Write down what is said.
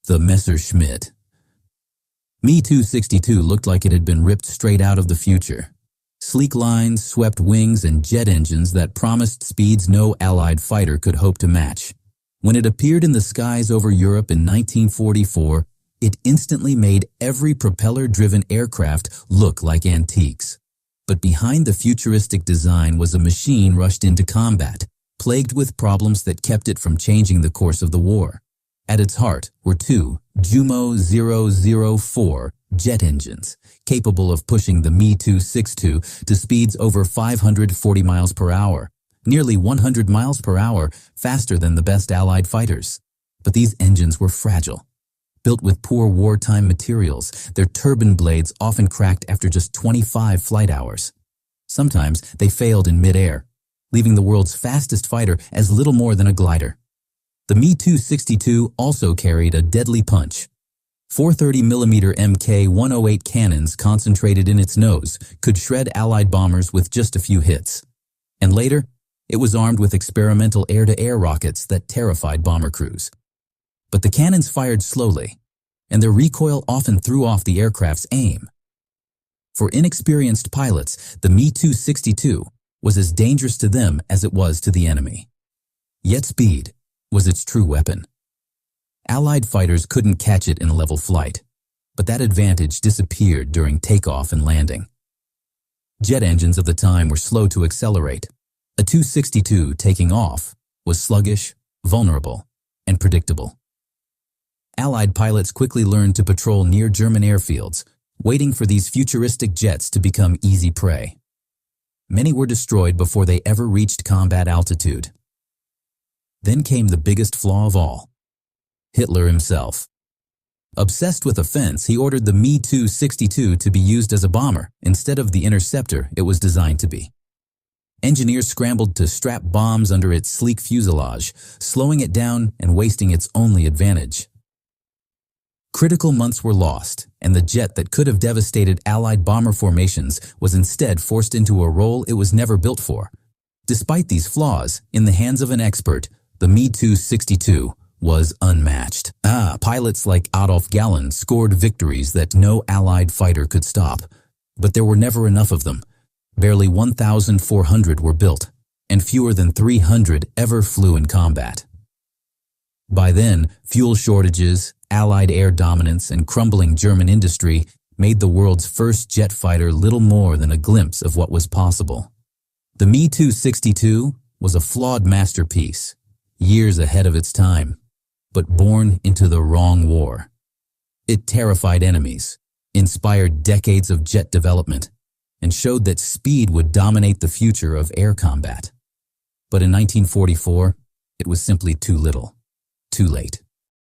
The Messerschmitt Me 262 looked like it had been ripped straight out of the future. Sleek lines, swept wings, and jet engines that promised speeds no Allied fighter could hope to match. When it appeared in the skies over Europe in 1944, it instantly made every propeller-driven aircraft look like antiques. But behind the futuristic design was a machine rushed into combat, plagued with problems that kept it from changing the course of the war. At its heart were two Jumo 004 jet engines, capable of pushing the Me 262 to speeds over 540 miles per hour, nearly 100 miles per hour faster than the best Allied fighters. But these engines were fragile. Built with poor wartime materials, their turbine blades often cracked after just 25 flight hours. Sometimes they failed in mid-air, leaving the world's fastest fighter as little more than a glider. The Me 262 also carried a deadly punch. 430mm Mk-108 cannons concentrated in its nose could shred Allied bombers with just a few hits. And later, it was armed with experimental air-to-air rockets that terrified bomber crews. But the cannons fired slowly, and their recoil often threw off the aircraft's aim. For inexperienced pilots, the Me 262 was as dangerous to them as it was to the enemy. Yet speed was its true weapon. Allied fighters couldn't catch it in level flight, but that advantage disappeared during takeoff and landing. Jet engines of the time were slow to accelerate. A 262 taking off was sluggish, vulnerable, and predictable. Allied pilots quickly learned to patrol near German airfields, waiting for these futuristic jets to become easy prey. Many were destroyed before they ever reached combat altitude. Then came the biggest flaw of all: Hitler himself. Obsessed with offense, he ordered the Me 262 to be used as a bomber instead of the interceptor it was designed to be. Engineers scrambled to strap bombs under its sleek fuselage, slowing it down and wasting its only advantage. Critical months were lost, and the jet that could have devastated Allied bomber formations was instead forced into a role it was never built for. Despite these flaws, in the hands of an expert, the Me 262 was unmatched. Pilots like Adolf Galland scored victories that no Allied fighter could stop. But there were never enough of them. Barely 1,400 were built, and fewer than 300 ever flew in combat. By then, fuel shortages, Allied air dominance, and crumbling German industry made the world's first jet fighter little more than a glimpse of what was possible. The Me 262 was a flawed masterpiece, years ahead of its time, but born into the wrong war. It terrified enemies, inspired decades of jet development, and showed that speed would dominate the future of air combat. But in 1944, it was simply too little, too late.